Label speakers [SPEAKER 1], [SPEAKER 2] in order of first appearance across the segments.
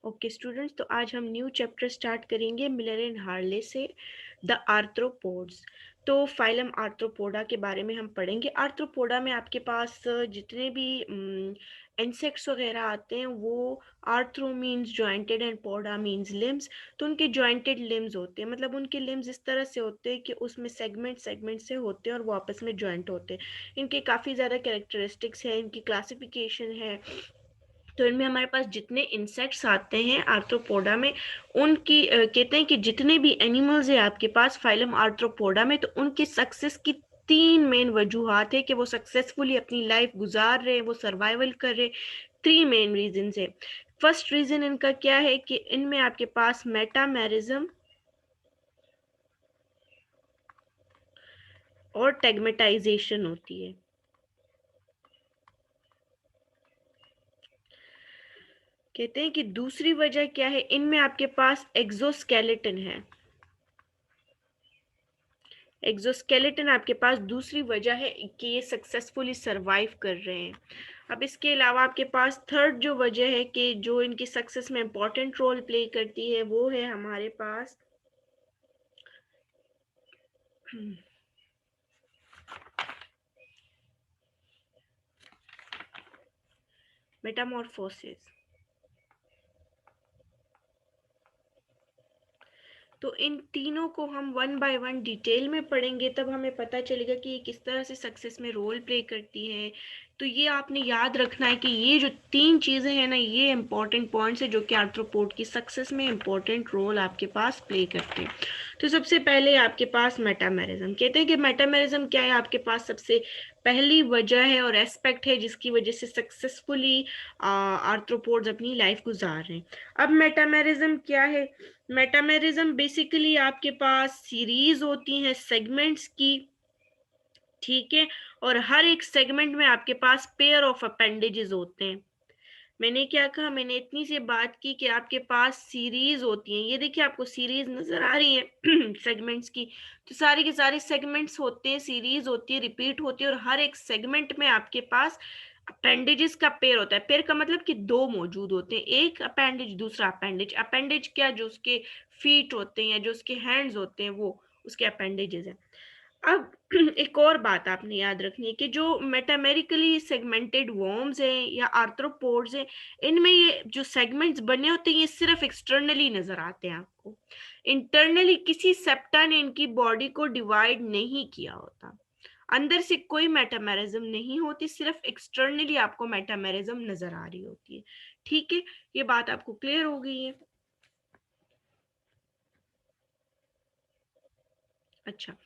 [SPEAKER 1] Okay students, तो आज हम न्यू चैप्टर स्टार्ट करेंगे मिलर एंड हार्ले से द आर्थ्रोपोड्स। तो फाइलम आर्थ्रोपोडा के बारे में हम पढ़ेंगे। आर्थ्रोपोडा में आपके पास जितने भी इंसेक्ट्स वगैरह आते हैं वो arthro means jointed and poda means limbs. तो उनके जॉइंटेड लिम्स होते हैं, मतलब उनके लिम्स इस तरह से होते हैं कि उसमें सेगमेंट सेगमेंट से होते हैं और वो आपस में जॉइंट होते हैं। इनके काफ़ी ज़्यादा कैरेक्टरिस्टिक्स हैं, इनकी क्लासिफिकेशन है। तो इनमें हमारे पास जितने इंसेक्ट्स आते हैं आर्थ्रोपोडा में उनकी कहते हैं कि जितने भी एनिमल्स हैं आपके पास फाइलम आर्थ्रोपोडा में, तो उनके सक्सेस की तीन मेन वजूहात है कि वो सक्सेसफुली अपनी लाइफ गुजार रहे हैं, वो सर्वाइवल कर रहे हैं। थ्री मेन रीजन है। फर्स्ट रीजन इनका क्या है कि इनमें आपके पास मेटामेरिज्म और टेगमेटाइजेशन होती है। कहते हैं कि दूसरी वजह क्या है, इनमें आपके पास एक्सोस्केलेटन है। एक्सोस्केलेटन आपके पास दूसरी वजह है कि ये सक्सेसफुली सरवाइव कर रहे हैं। अब इसके अलावा आपके पास थर्ड जो वजह है कि जो इनकी सक्सेस में इंपॉर्टेंट रोल प्ले करती है वो है हमारे पास मेटामॉर्फोसिस। तो इन तीनों को हम वन बाय वन डिटेल में पढ़ेंगे, तब हमें पता चलेगा कि ये किस तरह से सक्सेस में रोल प्ले करती हैं। तो ये आपने याद रखना है कि ये जो तीन चीज़ें हैं ना, ये इंपॉर्टेंट पॉइंट्स है जो कि आर्थ्रोपोड की सक्सेस में इंपॉर्टेंट रोल आपके पास प्ले करते हैं। तो सबसे पहले आपके पास मेटामेरिज्म। कहते हैं कि मेटामेरिज्म क्या है, आपके पास सबसे पहली वजह है और एस्पेक्ट है जिसकी वजह से सक्सेसफुली आर्थ्रोपोड्स अपनी लाइफ गुजार रहे हैं। अब मेटामेरिज्म क्या है? मेटामेरिज्म बेसिकली आपके पास सीरीज होती हैं सेगमेंट्स की, ठीक है। और हर एक सेगमेंट में आपके पास पेयर ऑफ अपेंडेजेस होते हैं। मैंने क्या कहा, मैंने इतनी सी बात की कि आपके पास सीरीज होती हैं। ये देखिए आपको सीरीज नजर आ रही है सेगमेंट्स की। तो सारी के सारे सेगमेंट्स होते हैं, सीरीज होती है, रिपीट होती है, और हर एक सेगमेंट में आपके पास अपेंडेजेस का पेयर होता है। पेयर का मतलब कि दो मौजूद होते हैं, एक अपेंडेज दूसरा अपेंडेज। अपेंडेज क्या, जो उसके फीट होते हैं या जो उसके हैंड्स होते हैं वो उसके अपेंडेजेस हैं। अब एक और बात आपने याद रखनी है कि जो मेटामेरिकली सेगमेंटेड वर्म्स हैं या आर्थ्रोपोड्स हैं, इनमें ये जो सेगमेंट्स बने होते हैं ये सिर्फ एक्सटर्नली नजर आते हैं आपको। इंटरनली किसी सेप्टा ने इनकी बॉडी को डिवाइड नहीं किया होता। अंदर से कोई मेटामेरिज्म नहीं होती, सिर्फ एक्सटर्नली आपको मेटामेरिज्म नजर आ रही होती है। ठीक है, ये बात आपको क्लियर हो गई है। अच्छा,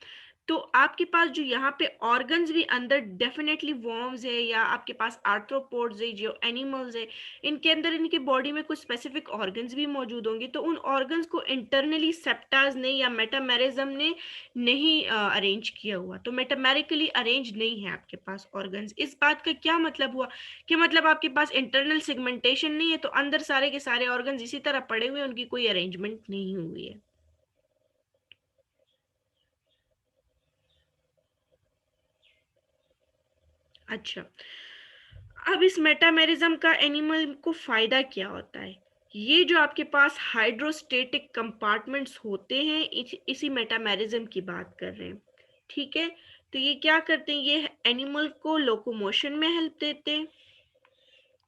[SPEAKER 1] तो आपके पास जो यहाँ पे ऑर्गन्स भी अंदर डेफिनेटली वर्म्स है या आपके पास आर्थ्रोपोड्स है, जो एनिमल्स है, इनके अंदर इनके बॉडी में कुछ स्पेसिफिक ऑर्गन्स भी मौजूद होंगे। तो उन ऑर्गन्स को इंटरनली सेप्टाज ने या मेटामेरिज्म ने नहीं अरेंज किया हुआ, तो मेटामेरिकली अरेंज नहीं है आपके पास ऑर्गन्स। इस बात का क्या मतलब हुआ कि मतलब आपके पास इंटरनल सेगमेंटेशन नहीं है, तो अंदर सारे के सारे ऑर्गन्स इसी तरह पड़े हुए हैं, उनकी कोई अरेंजमेंट नहीं हुई है। अच्छा, अब इस मेटामेरिज्म का एनिमल को फायदा क्या होता है? ये जो आपके पास हाइड्रोस्टेटिक कंपार्टमेंट्स होते हैं, इसी मेटामेरिज्म की बात कर रहे हैं, ठीक है। तो ये क्या करते हैं, ये एनिमल को लोकोमोशन में हेल्प देते हैं,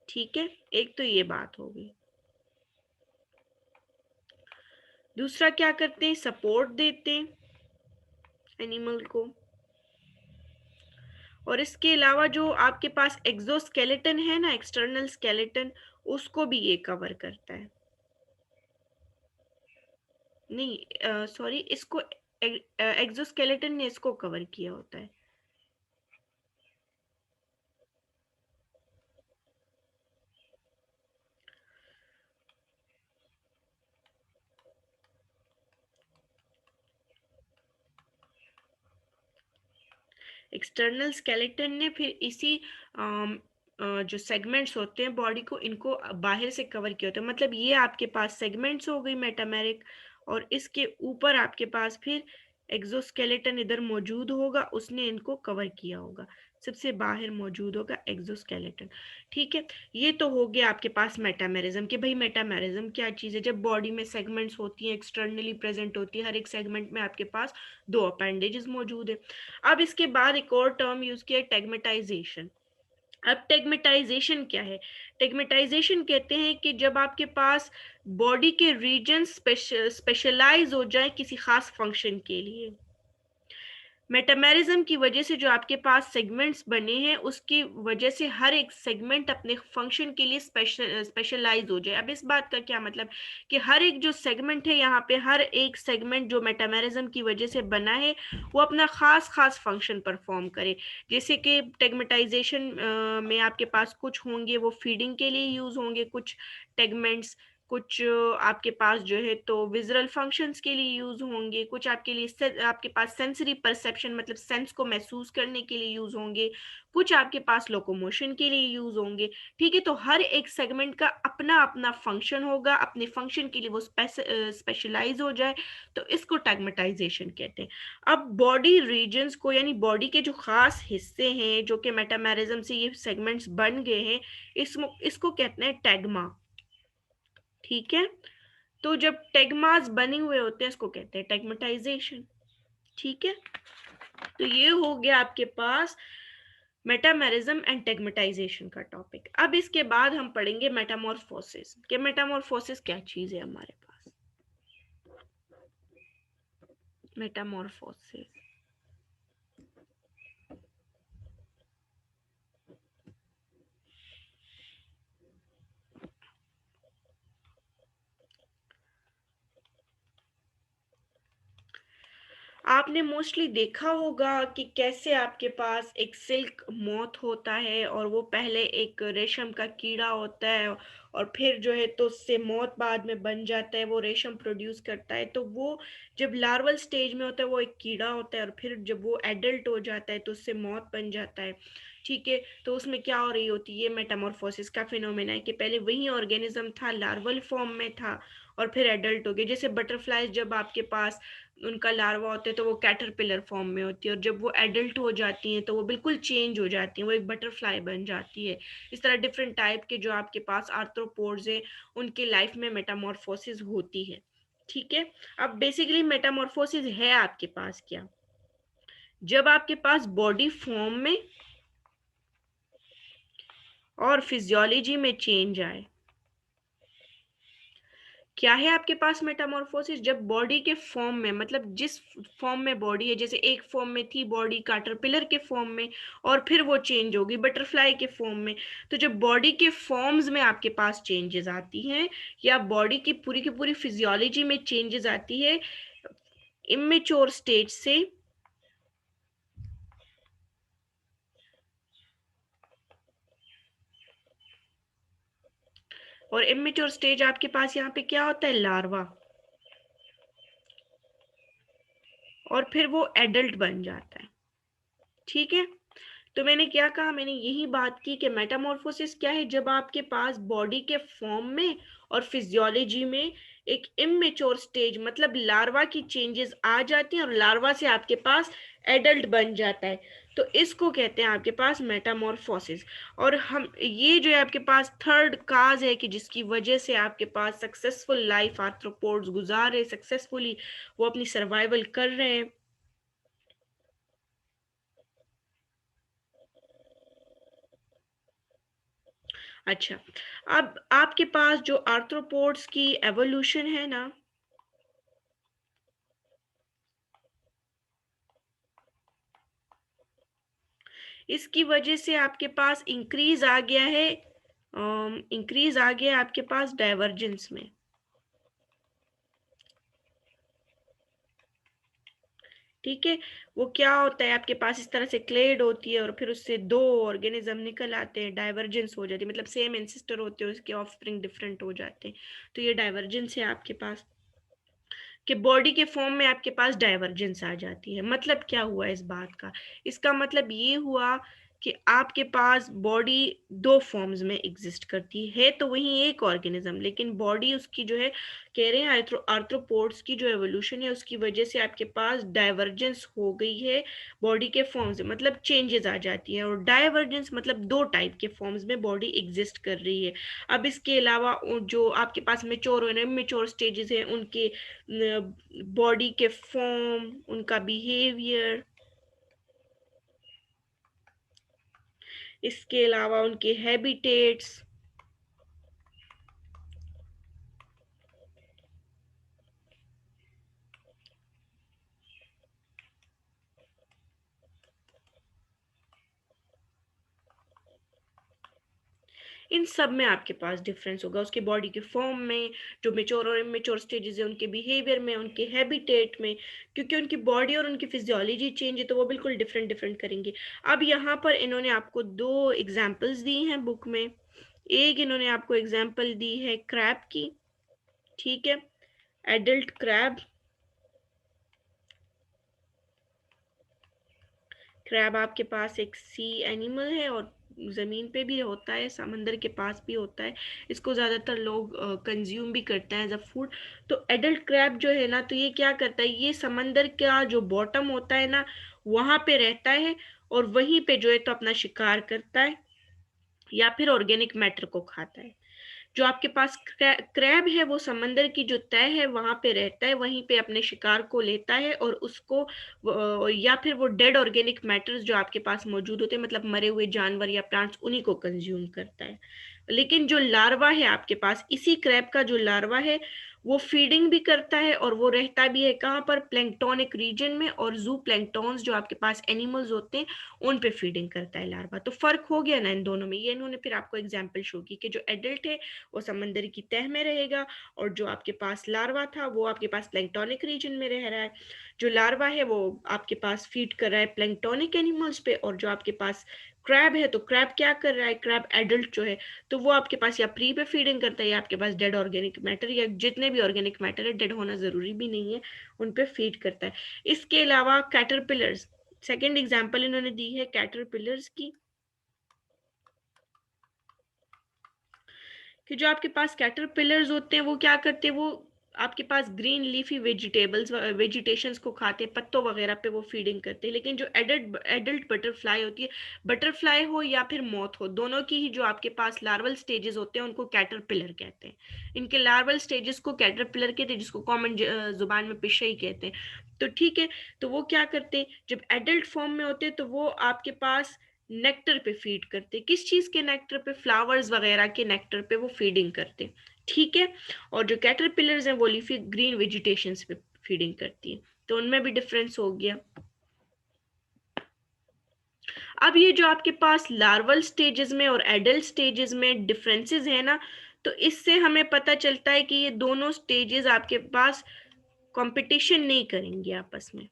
[SPEAKER 1] ठीक है। एक तो ये बात हो गई। दूसरा क्या करते हैं, सपोर्ट देते हैं एनिमल को। और इसके अलावा जो आपके पास एक्सोस्केलेटन है ना, एक्सटर्नल स्केलेटन, उसको भी ये कवर करता है। नहीं, सॉरी, इसको एक्सोस्केलेटन ने इसको कवर किया होता है। एक्सटर्नल स्केलेटन ने फिर इसी जो सेगमेंट्स होते हैं बॉडी को, इनको बाहर से कवर किया होता है। मतलब ये आपके पास सेगमेंट्स हो गई मेटामेरिक, और इसके ऊपर आपके पास फिर एक्सोस्केलेटन इधर मौजूद होगा, उसने इनको कवर किया होगा। सबसे बाहर मौजूद होगा एक्सोस्केलेटन। ठीक है, ये तो हो गया आपके पास मेटामेरिज्म कि भाई मेटामेरिज्म क्या चीज़ है। जब बॉडी में सेगमेंट्स होती हैं, एक्सटर्नली प्रेजेंट होती है, हर एक सेगमेंट में आपके पास दो अपेंडेजेस मौजूद है। अब इसके बाद एक और टर्म यूज किया, टेगमेटाइजेशन। अब टेगमेटाइजेशन क्या है? टेगमेटाइजेशन कहते हैं कि जब आपके पास बॉडी के रीजन स्पेशलाइज हो जाए किसी खास फंक्शन के लिए। मेटामेरिज्म की वजह से जो आपके पास सेगमेंट्स बने हैं उसकी वजह से हर एक सेगमेंट अपने फंक्शन के लिए स्पेशलाइज हो जाए। अब इस बात का क्या मतलब कि हर एक जो सेगमेंट है यहाँ पे, हर एक सेगमेंट जो मेटामेरिज्म की वजह से बना है वो अपना खास खास फंक्शन परफॉर्म करे। जैसे कि टेगमेटाइजेशन में आपके पास कुछ होंगे वो फीडिंग के लिए यूज होंगे, कुछ टेगमेंट्स, कुछ आपके पास जो है तो विजुअल फंक्शंस के लिए यूज होंगे, कुछ आपके लिए आपके पास सेंसरी परसेप्शन मतलब सेंस को महसूस करने के लिए यूज होंगे, कुछ आपके पास लोकोमोशन के लिए यूज होंगे। ठीक है, तो हर एक सेगमेंट का अपना अपना फंक्शन होगा, अपने फंक्शन के लिए वो स्पेशलाइज हो जाए, तो इसको टैगमेटाइजेशन कहते हैं। अब बॉडी रीजन्स को यानी बॉडी के जो खास हिस्से हैं जो कि मेटामेरिज्म से ये सेगमेंट्स बन गए हैं, इसको कहते हैं टैगमा। ठीक है, तो जब टेगमास बने हुए होते हैं इसको कहते हैं टेगमेटाइजेशन। ठीक है, तो ये हो गया आपके पास मेटामेरिज्म एंड टेगमेटाइजेशन का टॉपिक। अब इसके बाद हम पढ़ेंगे मेटामॉर्फोसिस कि मेटामॉर्फोसिस क्या चीज है हमारे पास। मेटामॉर्फोसिस, आपने मोस्टली देखा होगा कि कैसे आपके पास एक सिल्क मोथ होता है और वो पहले एक रेशम का कीड़ा होता है और फिर जो है तो उससे मोथ बाद में बन जाता है, वो रेशम प्रोड्यूस करता है। तो वो जब लार्वल स्टेज में होता है वो एक कीड़ा होता है और फिर जब वो एडल्ट हो जाता है तो उससे मोथ बन जाता है। ठीक है, तो उसमें क्या हो रही होती है, ये मेटामॉर्फोसिस का फिनोमेना है कि पहले वही ऑर्गेनिज्म था, लार्वल फॉर्म में था और फिर एडल्ट हो गए। जैसे बटरफ्लाइज जब आपके पास उनका लार्वा होता है तो वो कैटरपिलर फॉर्म में होती है और जब वो एडल्ट हो जाती हैं तो वो बिल्कुल चेंज हो जाती हैं, वो एक बटरफ्लाई बन जाती है। इस तरह डिफरेंट टाइप के जो आपके पास आर्थ्रोपोड्स हैं उनके लाइफ में मेटामॉर्फोसिस होती है। ठीक है, अब बेसिकली मेटामॉर्फोसिस है आपके पास क्या, जब आपके पास बॉडी फॉर्म में और फिजियोलॉजी में चेंज आए। क्या है आपके पास मेटामॉर्फोसिस, जब बॉडी के फॉर्म में मतलब जिस फॉर्म में बॉडी है, जैसे एक फॉर्म में थी बॉडी कैटरपिलर के फॉर्म में और फिर वो चेंज होगी बटरफ्लाई के फॉर्म में। तो जब बॉडी के फॉर्म्स में आपके पास चेंजेस आती हैं या बॉडी की पूरी फिजियोलॉजी में चेंजेस आती है इमेच्योर स्टेज से और इमेच्योर स्टेज आपके पास यहाँ पे क्या होता है, लार्वा, और फिर वो एडल्ट बन जाता है। ठीक है, तो मैंने क्या कहा, मैंने यही बात की कि मेटामॉर्फोसिस क्या है, जब आपके पास बॉडी के फॉर्म में और फिजियोलॉजी में एक इमेच्योर स्टेज मतलब लार्वा की चेंजेस आ जाती हैं और लार्वा से आपके पास एडल्ट बन जाता है, तो इसको कहते हैं आपके पास मेटामॉर्फोसिस। और हम ये जो है आपके पास थर्ड काज है कि जिसकी वजह से आपके पास सक्सेसफुल लाइफ आर्थ्रोपोड्स गुजार रहे, सक्सेसफुली वो अपनी सर्वाइवल कर रहे हैं। अच्छा, अब आपके पास जो आर्थ्रोपोड्स की एवोल्यूशन है ना, इसकी वजह से आपके पास इंक्रीज आ गया है, इंक्रीज आ गया आपके पास डाइवर्जेंस में। ठीक है, वो क्या होता है आपके पास इस तरह से क्लेड होती है और फिर उससे दो ऑर्गेनिज्म निकल आते हैं, डाइवर्जेंस हो जाती है मतलब सेम एंसेस्टर होते हैं उसके ऑफस्प्रिंग डिफरेंट हो जाते हैं। तो ये डाइवर्जेंस है आपके पास कि बॉडी के फॉर्म में आपके पास डाइवर्जेंस आ जाती है। मतलब क्या हुआ इस बात का, इसका मतलब ये हुआ कि आपके पास बॉडी दो फॉर्म्स में एग्जिस्ट करती है तो वही एक ऑर्गेनिज्म, लेकिन बॉडी उसकी जो है, कह रहे हैं आर्थ्रोपोड्स की जो एवोल्यूशन है उसकी वजह से आपके पास डाइवर्जेंस हो गई है बॉडी के फॉर्म्स में, मतलब चेंजेस आ जाती है। और डाइवर्जेंस मतलब दो टाइप के फॉर्म्स में बॉडी एग्जिस्ट कर रही है। अब इसके अलावा जो आपके पास मेच्योर और इमेच्योर स्टेजेस हैं उनके बॉडी के फॉर्म, उनका बिहेवियर, इसके अलावा उनके हैबिटेट्स, इन सब में आपके पास डिफरेंस होगा, उसके बॉडी के फॉर्म में, जो मेच्योर और इमेच्योर स्टेजेस है उनके बिहेवियर में, उनके हैबिटेट में, क्योंकि उनकी बॉडी और उनकी फिजियोलॉजी चेंज है तो वो बिल्कुल डिफरेंट डिफरेंट करेंगे। अब यहाँ पर इन्होंने आपको दो एग्जाम्पल्स दी हैं बुक में। एक इन्होंने आपको एग्जाम्पल दी है क्रैब की, ठीक है, एडल्ट क्रैब। क्रैब आपके पास एक सी एनिमल है और ज़मीन पे भी होता है, समंदर के पास भी होता है। इसको ज़्यादातर लोग कंज्यूम भी करते हैं एज अ फूड। तो एडल्ट क्रैब जो है ना, तो ये क्या करता है, ये समंदर का जो बॉटम होता है ना वहाँ पे रहता है और वहीं पे जो है तो अपना शिकार करता है या फिर ऑर्गेनिक मैटर को खाता है। जो आपके पास क्रैब है वो समंदर की जो तह है वहां पे रहता है, वहीं पे अपने शिकार को लेता है और उसको या फिर वो डेड ऑर्गेनिक मैटर्स जो आपके पास मौजूद होते हैं, मतलब मरे हुए जानवर या प्लांट्स, उन्हीं को कंज्यूम करता है। लेकिन जो लार्वा है आपके पास, इसी क्रैब का जो लार्वा है वो फीडिंग भी करता है और वो रहता भी है कहाँ पर, प्लैंक्टोनिक रीजन में, और जू प्लैंक्टॉन्स जो आपके पास एनिमल्स होते हैं उन पे फीडिंग करता है लार्वा। तो फर्क हो गया ना इन दोनों में। ये इन्होंने फिर आपको एग्जाम्पल शो की कि जो एडल्ट है वो समंदर की तह में रहेगा और जो आपके पास लार्वा था वो आपके पास प्लैंक्टोनिक रीजन में रह रहा है। जो लार्वा है वो आपके पास फीड कर रहा है प्लैंक्टोनिक एनिमल्स पे, और जो आपके पास क्रैब है तो क्रैब क्या कर रहा है, क्रैब एडल्ट जो है तो वो आपके पास या प्री पे फीडिंग करता है या आपके पास डेड ऑर्गेनिक मैटर, या जितने भी ऑर्गेनिक मैटर है, डेड होना जरूरी भी नहीं है, उन पे फीड करता है। इसके अलावा कैटरपिलर्स, सेकेंड एग्जाम्पल इन्होंने दी है कैटरपिलर्स की, कि जो आपके पास कैटरपिलर्स होते हैं वो क्या करते हैं, वो आपके पास ग्रीन लीफी वेजिटेबल्स वेजिटेशंस को खाते हैं, पत्तों वगैरह पे वो फीडिंग करते हैं। लेकिन जो एडल्ट बटरफ्लाई होती है, बटरफ्लाई हो या फिर मोथ हो, दोनों की ही जो आपके पास लार्वल स्टेजेस होते हैं उनको कैटरपिलर कहते हैं। इनके लार्वल स्टेजेस को कैटरपिलर कहते हैं, जिसको कॉमन जुबान में पिशई कहते हैं। तो ठीक है, तो वो क्या करते हैं, जब एडल्ट फॉर्म में होते हैं तो वो आपके पास नेक्टर पे फीड करते, किस चीज के नेक्टर पे, फ्लावर्स वगैरह के नेक्टर पे वो फीडिंग करते, ठीक है। और जो कैटरपिलर्स हैं वो लीफी ग्रीन वेजिटेशंस पे फीडिंग करती है, तो उनमें भी डिफरेंस हो गया। अब ये जो आपके पास लार्वल स्टेजेस में और एडल्ट स्टेजेस में डिफरेंसेस है ना, तो इससे हमें पता चलता है कि ये दोनों स्टेजेस आपके पास कंपटीशन नहीं करेंगे आपस में,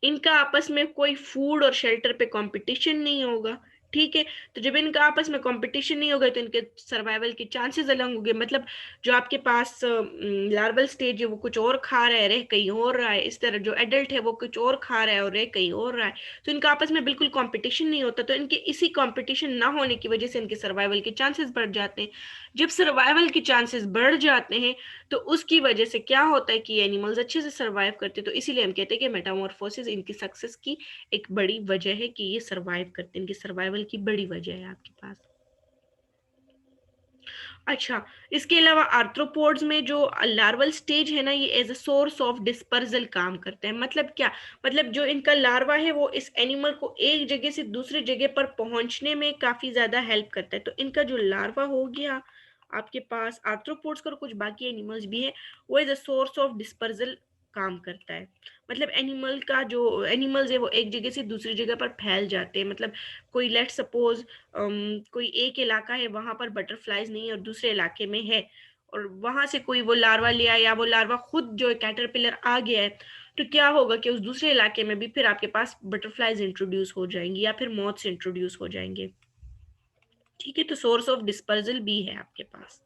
[SPEAKER 1] इनका आपस में कोई फूड और शेल्टर पे कंपटीशन नहीं होगा, ठीक है। तो जब इनका आपस में कंपटीशन नहीं होगा तो इनके सर्वाइवल के चांसेस अलग होंगे। मतलब जो आपके पास लार्वल स्टेज है वो कुछ और खा रहा है, रह कहीं और रहा है, इस तरह जो एडल्ट है वो कुछ और खा रहा है और रह कहीं और रहा है, तो इनका आपस में बिल्कुल कंपटीशन नहीं होता। तो इनके इसी कंपटीशन ना होने की वजह से इनके सर्वाइवल के चांसेस बढ़ जाते हैं। जब सर्वाइवल के चांसेस बढ़ जाते हैं तो उसकी वजह से क्या होता है कि एनिमल्स अच्छे से सर्वाइव करते हैं। तो इसीलिए हम कहते हैं कि मेटामॉर्फोसिस इनकी सक्सेस की एक बड़ी वजह है, कि ये सर्वाइव करते हैं, इनकी सर्वाइवल की बड़ी वजह है आपके पास। अच्छा, इसके अलावा आर्थ्रोपोड्स में जो लार्वल स्टेज है ना, ये as a source of dispersal काम करते हैं। मतलब क्या, मतलब जो इनका लार्वा है वो इस एनिमल को एक जगह से दूसरी जगह पर पहुंचने में काफी ज्यादा हेल्प करता है। तो इनका जो लार्वा हो गया आपके पास आर्थ्रोपोड्स का और कुछ बाकी एनिमल्स भी है, वो as a source of dispersal काम करता है। मतलब एनिमल का जो एनिमल्स है वो एक जगह से दूसरी जगह पर फैल जाते हैं। मतलब कोई लेट सपोज कोई एक इलाका है वहां पर बटरफ्लाईज नहीं है और दूसरे इलाके में है, और वहां से कोई वो लार्वा लिया या वो लार्वा खुद जो कैटरपिलर आ गया है, तो क्या होगा कि उस दूसरे इलाके में भी फिर आपके पास बटरफ्लाईज इंट्रोड्यूस हो जाएंगी या फिर मॉथ्स इंट्रोड्यूस हो जाएंगे, ठीक है। तो सोर्स ऑफ डिस्पर्जल भी है आपके पास।